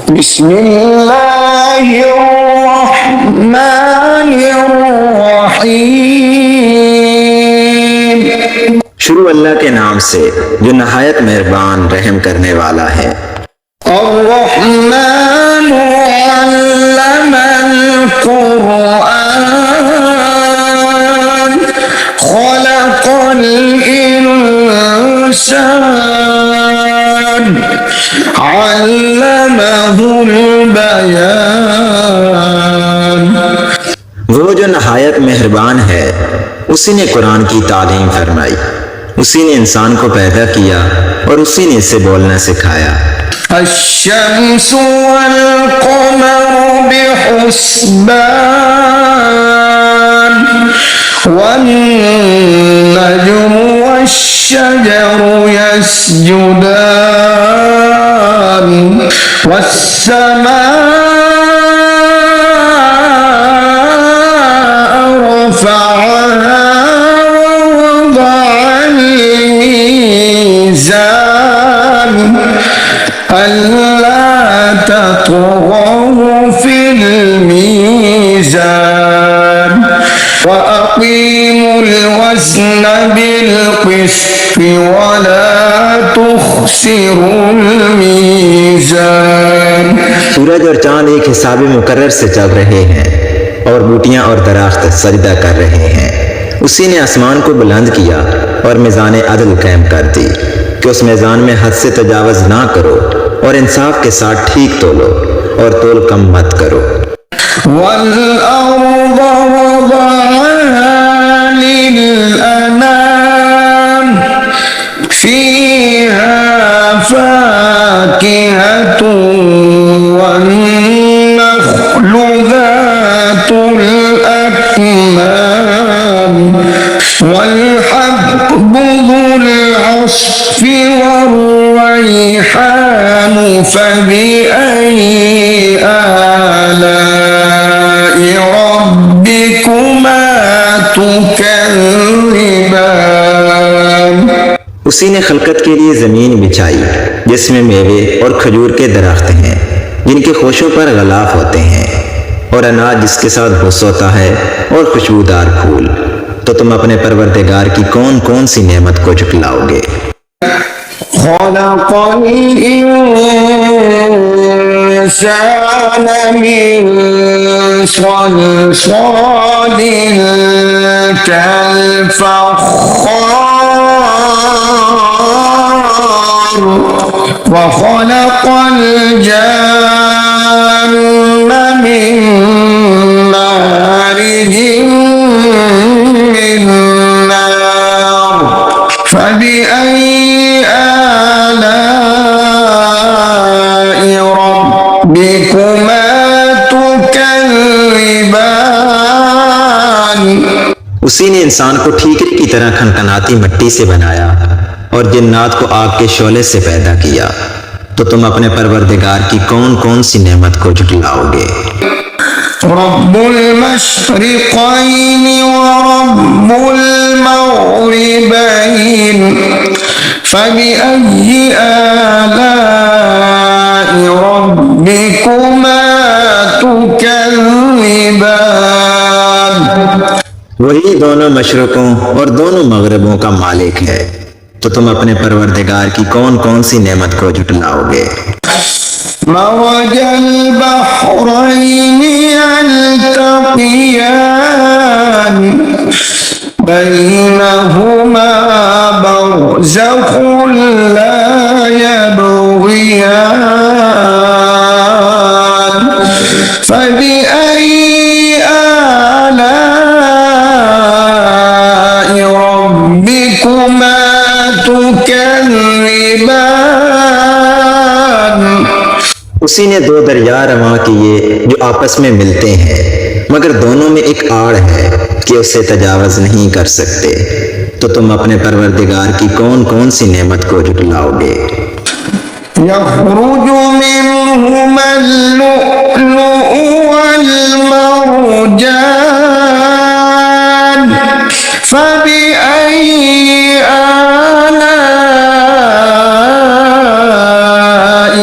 बिस्मिल्लाहिर्रहमानिर्रहीम। शुरू अल्लाह के नाम से जो नहायत मेहरबान रहम करने वाला है। अर्रहमानु अल्लमल कुरआन खलक़ल इंसान अल्लमहुल बयान। वो जो नहायत मेहरबान है, उसी ने कुरान की तालीम फरमाई, उसी ने इंसान को पैदा किया और उसी ने इसे बोलना सिखाया। अश्शम्सु वल क़मरु बिहुस्बान वन्नजुमु वश्शजरु यस्जुदान वस्समाअ रफ़अहा ववضعल मीज़ान अल्ला तत्गौ फिल मीज़ान वअक़ीमुल वज़्न बिल क़िस्ति वला तुख़्सिरुल मीज़ान। सूरज और चांद एक हिसाब मुकर्रर से चल रहे हैं और बूटियां और दरख्त सजदा कर रहे हैं। उसी ने आसमान को बुलंद किया और मीज़ान अदल कायम कर दी कि उस मीज़ान में हद से तजावज़ ना करो और इंसाफ के साथ ठीक तोलो और तोल कम मत करो। वल अर्द वदअहा लिल अनाम फीहा फाकिहतुन वन नख्लु ज़ातुल अक्माम वल हब्बु ज़ुल अस्फ़ि वर्रैहान फबिअय्यि आलाइ रब्बिकुमा तुकज़्ज़िबान। उसी ने खलकत के लिए जमीन बिछाई जिसमें मेवे और खजूर के दरख्त हैं जिनके खोशों पर गलाफ होते हैं, और अनाज जिसके साथ भुस होता है और खुशबूदार फूल। तो तुम अपने परवरदिगार की कौन कौन सी नेमत को झुटलाओगे। खलक़ल इंसान मिन सलसालिन कल-फ़ख़्ख़ार वख़लक़ल जन्न मिन मारिजिन मिन नार फबिअय्यि आलाइ रब्बिकुमा तुकज़्ज़िबान। उसी ने इंसान को ठीकरी की तरह खनखनाती मिट्टी से बनाया और जिन्नात को आग के शोले से पैदा किया। तो तुम अपने परवरदिगार की कौन कौन सी नेमत को झुटलाओगे। रब्बुल मशरिक़ैनि व रब्बुल मग़रिबैन फबिअय्यि आलाइ रब्बिकुमा तुकज़्ज़िबान। वही दोनों मशरकों और दोनों मगरबों का मालिक है। तो तुम अपने परवरदिगार की कौन कौन सी नेमत को झुटलाओगे। मरजल बहरैनि यल्तक़ियान बैनहुमा बरज़ख़ुन ला यबग़ियान फबिअय्यि आलाइ रब्बिकुमा तुकज़्ज़िबान। उसी ने दो दरिया रवां किए जो आपस में मिलते हैं, मगर दोनों में एक आड़ है कि उसे तजावज़ नहीं कर सकते। तो तुम अपने परवरदिगार की कौन कौन सी नेमत को झुटलाओगे। यख़रुजु मिन्हुमल लुअ्लुअु वल मरजान फबिअय्यि आलाइ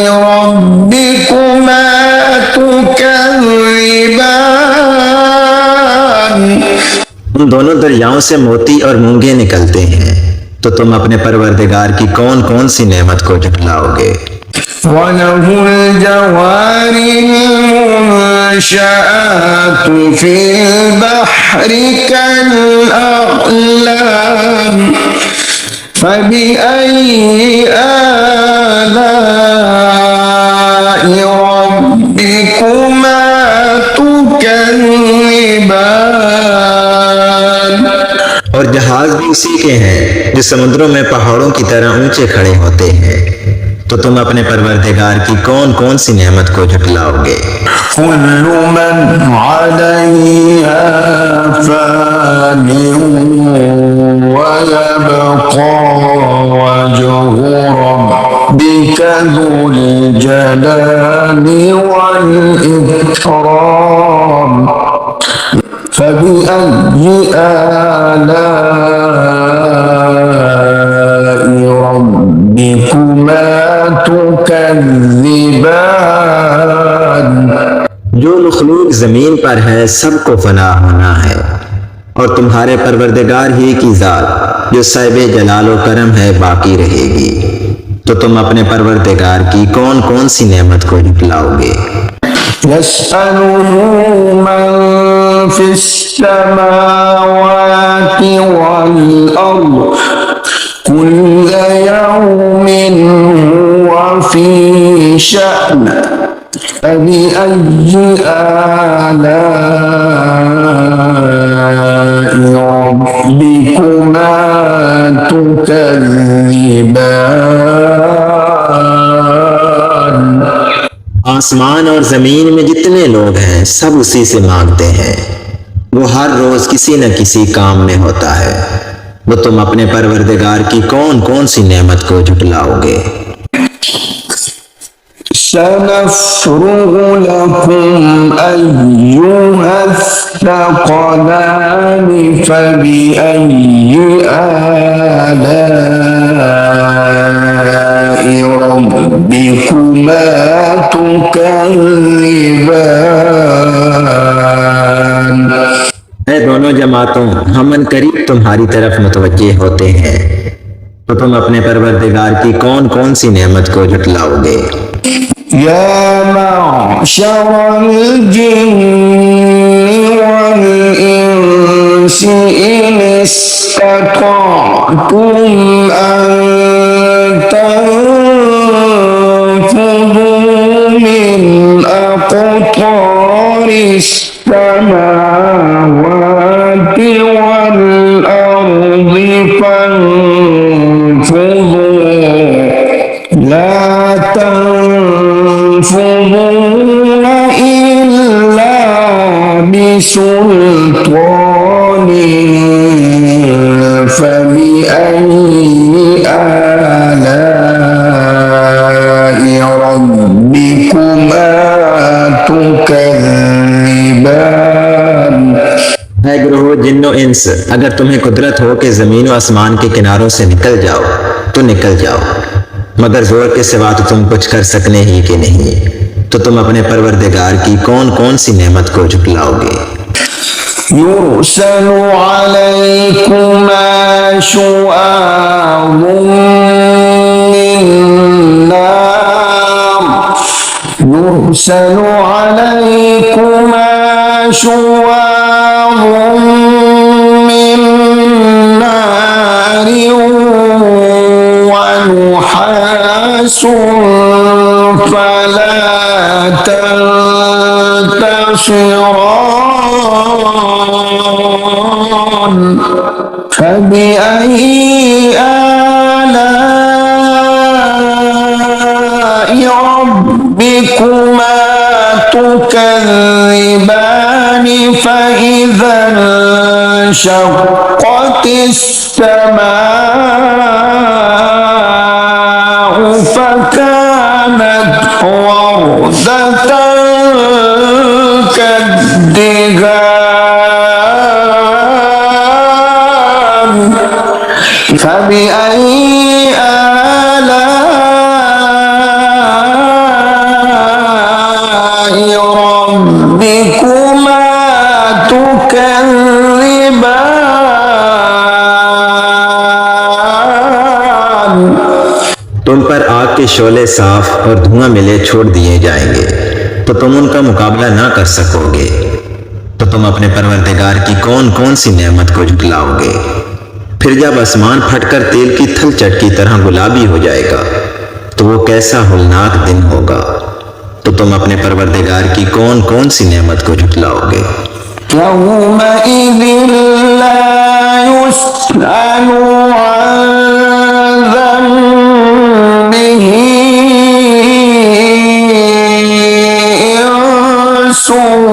रब्बिकुमा दोनों दरियाओं से मोती और मूंगे निकलते हैं, तो तुम अपने परवरदिगार की कौन कौन सी नेमत को झुठलाओगे। وله الجوار المنشآت في البحر كالأعلام فبأي آلاء ربكما تكذبان। और जहाज भी उसी के हैं जो समुद्रों में पहाड़ों की तरह ऊंचे खड़े होते हैं, तो तुम अपने परवरदिगार की कौन कौन सी नेमत को झुठलाओगे। كل من عليها فان ويبقى وجه ربك ذو الجلال والإكرام فبأي آلاء ربكما تكذبان। जो मखलूक जमीन पर है सबको फना होना है, और तुम्हारे परवरदिगार ही की जात जो साहिब जलालो करम है बाकी रहेगी, तो तुम अपने परवरदिगार की कौन कौन सी नेमत को झुठलाओगे। يسأله من في السماوات والأرض كل يوم هو في شأن فبأي آلاء ربكما تكذبان। आसमान और जमीन में जितने लोग हैं सब उसी से मांगते हैं, वो हर रोज किसी न किसी काम में होता है, वो तुम अपने परवरदिगार की कौन कौन सी नेमत को झुठलाओगे। سنفرغ لكم أيها الثقلان فبأي آلاء ربكما تكذبان। ऐ दोनों जमातों, हम करीब तुम्हारी तरफ मुतवज्जे होते हैं, तो तुम अपने परवरदिगार की कौन कौन सी नेमत को झुठलाओगे। يا معشر الجن والإنس إن استطعتم أن تنفذوا من أقطار السماوات والأرض فانفذوا لا تنفذون إلا بسلطان فبأي آلاء ربكما تكذبان। है ग्रोह जिन्नो इंस, अगर तुम्हें कुदरत हो कि जमीन और आसमान के किनारों से निकल जाओ तो निकल जाओ, मगर जोर के सिवा तो तुम कुछ कर सकने ही के नहीं, तो तुम अपने परवरदिगार की कौन कौन सी नेमत को झुठलाओगे। يرسل عليكما شواظ من نار يرسل عليكما شواظ من نار ونحاس فلا تنتصران فبأي آلاء ربكما تكذبان فإذا انشقت السماء فكانت وردة كالدهان فبأي آلاء ربكما تكذبان के शोले साफ और धुआं मिले छोड़ दिए जाएंगे तो तुम उनका मुकाबला ना कर सकोगे। तो तुम अपने परवरदिगार की कौन कौन सी नेमत को झुटलाओगे। फिर जब आसमान फटकर तेल की थलचट की तरह गुलाबी हो जाएगा तो वो कैसा होलनाक दिन होगा। तो तुम अपने परवरदिगार की कौन कौन सी नेमत को झुटलाओगे। यौमइज़िन ला युस्अलु अन ज़ंबिही इंसुन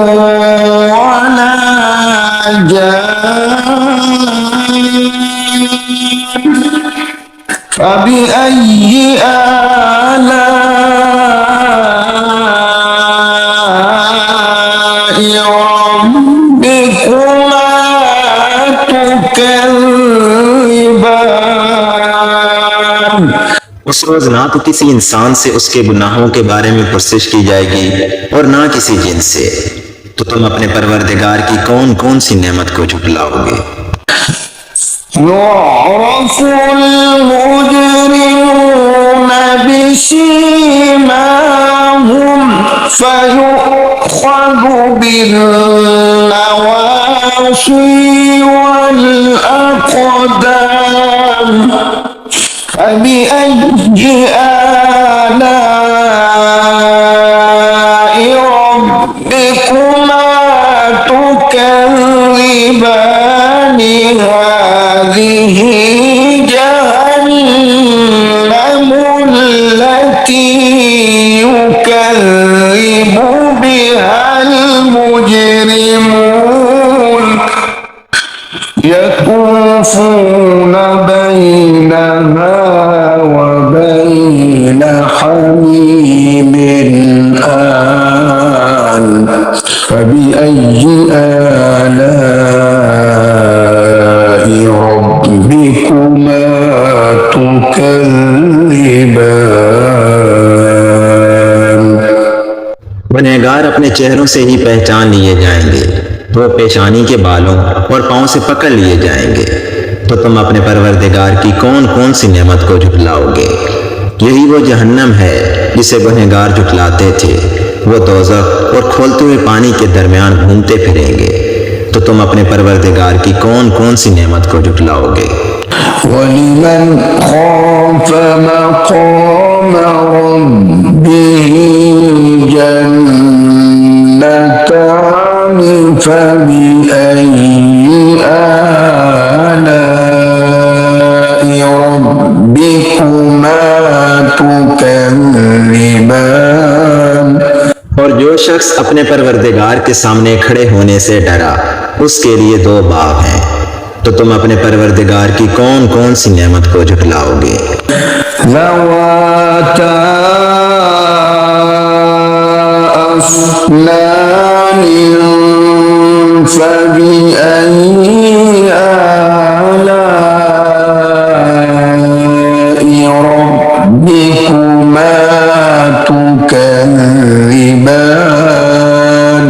वला जान फबिअय्यि आलाइ रब्बिकुमा तुकज़्ज़िबान। उस रोज ना तो किसी इंसान से उसके गुनाहों के बारे में पुरसिश की जाएगी और ना किसी जिन से। तो तुम अपने परवरदिगार की कौन कौन सी नेमत को झुटलाओगे। युअरफ़ुल मुजरिमून बिसीमाहुम फयुख़ज़ु बिन्नवासी वल अक़दाम फबिअय्यि आलाइ रब्बिकुमा तुकज़्ज़िबान। हाज़िही जहन्नम अल्लती युकज़्ज़िबु बिहल मुजरिमून यतूफ़ून बैनहा व बैन हमीमिन आन फबिअय्यि आलाइ रब्बिकुमा तुकज़्ज़िबान। गुनहगार अपने चेहरों से ही पहचान लिए जाएंगे तो वो पेशानी के बालों और पांव से पकड़ लिए जाएंगे। तो तुम अपने परवरदिगार की कौन कौन सी नेमत को झुटलाओगे। यही वो जहन्नम है जिसे गुनहगार झुटलाते थे। वो दोज़ख और खोलते हुए पानी के दरमियान घूमते फिरेंगे। तो तुम अपने परवरदिगार की कौन कौन सी नेमत को झुटलाओगे। वलिमन खाफ़ मक़ाम रब्बिही जन्नतान फबिअय्यि आलाइ रब्बिकुमा तुकज़्ज़िबान। और जो शख्स अपने परवरदिगार के सामने खड़े होने से डरा उसके लिए दो बाब हैं। तो तुम अपने परवरदिगार की कौन कौन सी नेमत को झुटलाओगे। ज़वाता अफ़नान फबिअय्यि आलाइ रब्बिकुमा तुकज़्ज़िबान।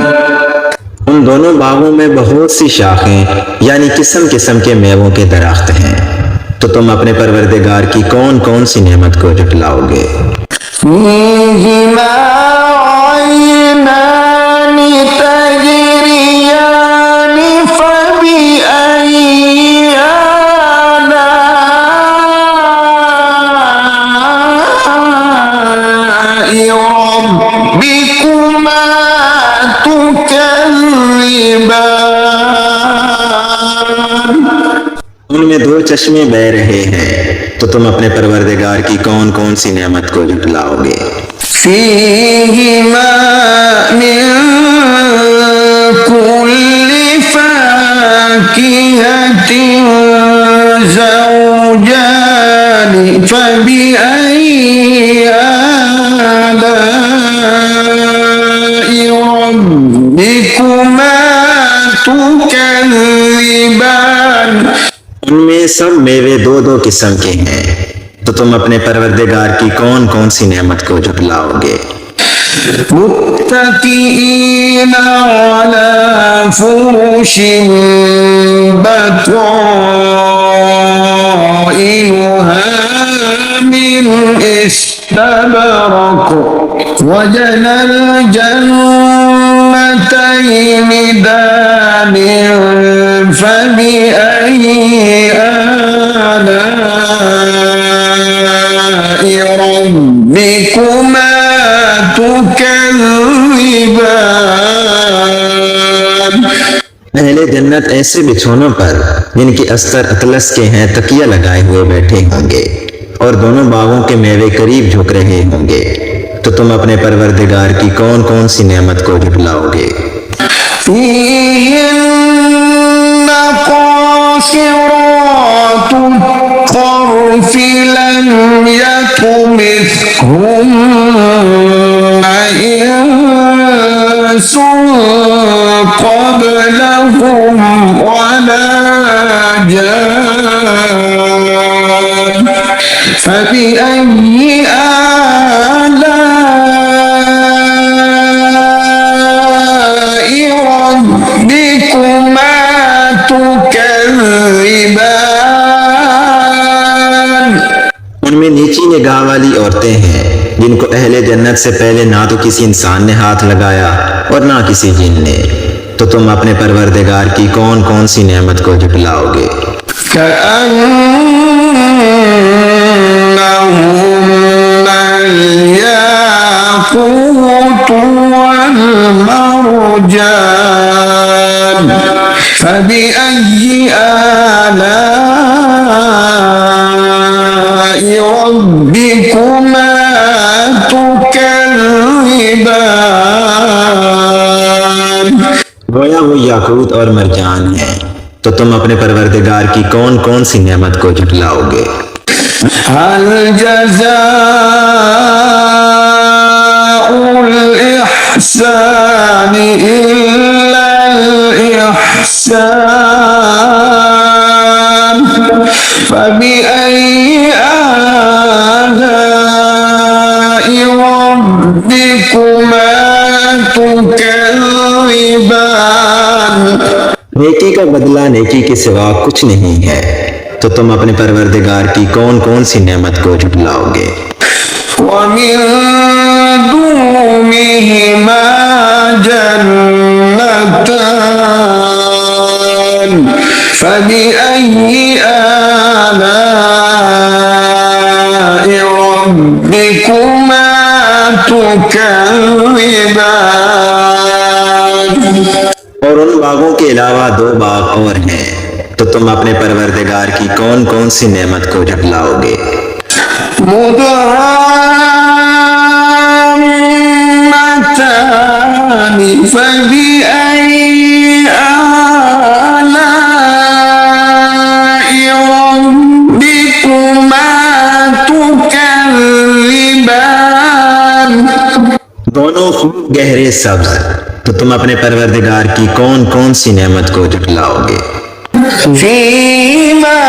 उन दोनों बागों में बहुत सी शाखें यानी किस्म किस्म के मेवों के दरख्त हैं। तो तुम अपने परवरदिगार की कौन कौन सी नेमत को झुटलाओगे। फ़ीहिमा ऐनान तजरियान फबिअय्यि आलाइ रब्बिकुमा तुकज़्ज़िबान। उनमें दो चश्मे बह रहे हैं। तो तुम अपने परवरदिगार की कौन कौन सी नेमत को झुटलाओगे। फ़ीहिमा मिन कुल्लि फ़ाकिहतिन ज़ौजान फबिअय्यि आलाइ रब्बिकुमा तुकज़्ज़िबान। उनमें सब मेवे दो दो किस्म के हैं। तो तुम अपने परवरदिगार की कौन कौन सी नेमत को झुटलाओगे। मुत्तकीईन अला फुरुशिन बताइनुहा मिन استبرق وجنى الجنتين دان فبأي آلاء ربكما تكذبان। अहले जन्नत ऐसे बिछौनों पर जिनकी अस्तर अतलस के हैं तकिया लगाए हुए बैठे होंगे और दोनों बागों के मेवे करीब झुक रहे होंगे। तो तुम अपने परवरदिगार की कौन कौन सी नेमत को झुठलाओगे। فيهن قاصرات الطرف لم يطمثهن إنس قبلهم ولا جان فبأي آلاء ربكما تكذبان। उनमें नीची निगाह वाली औरतें हैं जिनको अहले जन्नत से पहले ना तो किसी इंसान ने हाथ लगाया और ना किसी जिन ने। तो तुम अपने परवरदिगार की कौन कौन सी नेमत को झुठलाओगे। كأنهن الياقوت والمرجان فبأي آلاء ربكما تكذبان। गोया वो याकूत और मरजान है। तो तुम अपने परवरदिगार की कौन कौन सी नेमत को झुठलाओगे। هل جزاء الإحسان إلا الإحسان فبأي آلاء ربكما تكذبان। नेकी का बदला नेकी के सिवा कुछ नहीं है। तो तुम अपने परवरदिगार की कौन कौन सी नेमत को झुठलाओगे। ومن دونهما جنتان فبأي آلاء ربكما تكذبان। और उन बागों के अलावा दो बाग और हैं। तो तुम अपने परवरदिगार की कौन कौन सी नेमत को झुठलाओगे। مدهامتان فبأي آلاء ربكما تكذبان। दोनों खूब गहरे सब्ज। तो तुम अपने परवरदिगार की कौन कौन सी नेमत को झुठलाओगे। فيهما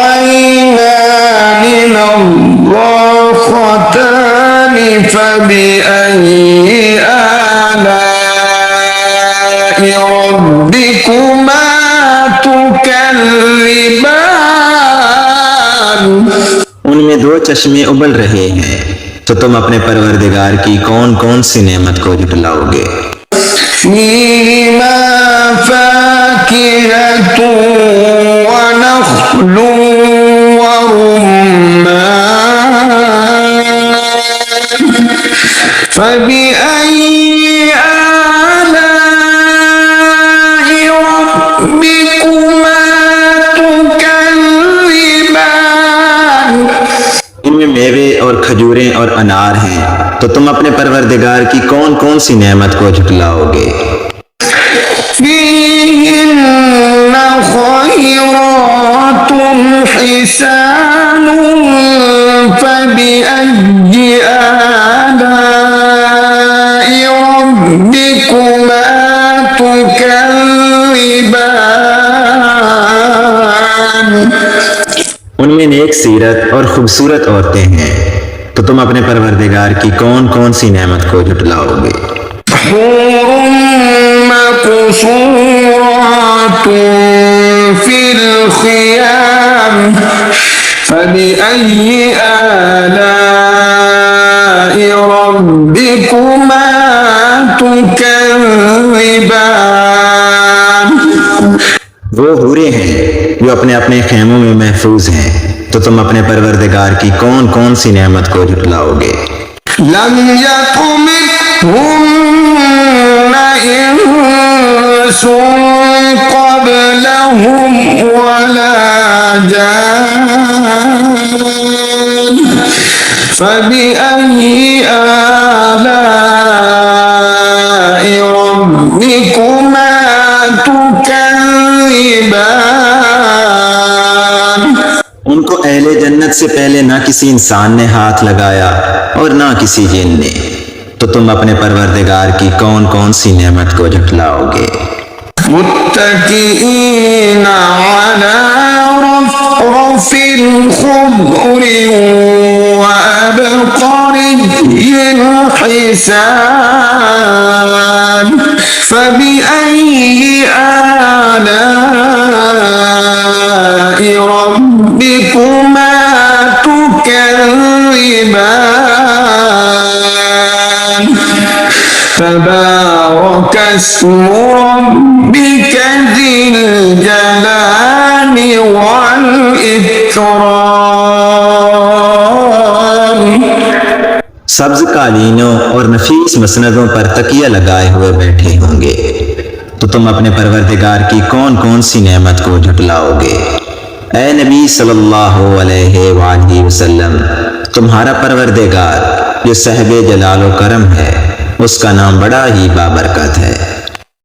عينان نضاختان فبأي آلاء ربكما تكذبان। उनमें दो चश्मे उबल रहे हैं। तो तुम अपने परवरदिगार की कौन कौन सी नेमत को झुठलाओगे। فيهما فاكهة ونخل ورمان فبأي آلاء ربكما تكذبان। इनमें मेवे और खजूरें और अनार हैं। तो तुम अपने परवरदिगार की कौन कौन सी नेमत को झुठलाओगे। فيهن خيرات حسان فبأي آلاء ربكما تكذبان। उनमें नेक सीरत और खूबसूरत औरतें हैं। तो तुम अपने परवरदिगार की कौन कौन सी नेमत को झुठलाओगे। مقصورات في الخيام فبأي آلاء ربكما تكذبان वो हूरें हैं जो अपने अपने खेमों में महफूज हैं, तो तुम अपने परवरदिगार की कौन कौन सी नेमत को झुटलाओगे। لم يطمثهن إنس قبلهم ولا جان فبأي آلاء ربكما تكذبان उनको अहले जन्नत से पहले ना किसी इंसान ने हाथ लगाया और ना किसी जिन ने, तो तुम अपने परवरदिगार की कौन कौन सी नेमत को झुटलाओगे। متكئين على رفرف خضر وأبقري حسان فبأي آلاء ربكما تكذبان تبارك اسم ربك ذي الجلال والإكرام सब्ज कालीनों और नफीस मसनदों पर तकिया लगाए हुए बैठे होंगे, तो तुम अपने परवरदिगार की कौन कौन सी नेमत को झुटलाओगे। ए नबी सल्लल्लाहु अलैहि वसल्लम, तुम्हारा परवरदिगार जो साहिब जलाल व करम है, उसका नाम बड़ा ही बाबरकत है।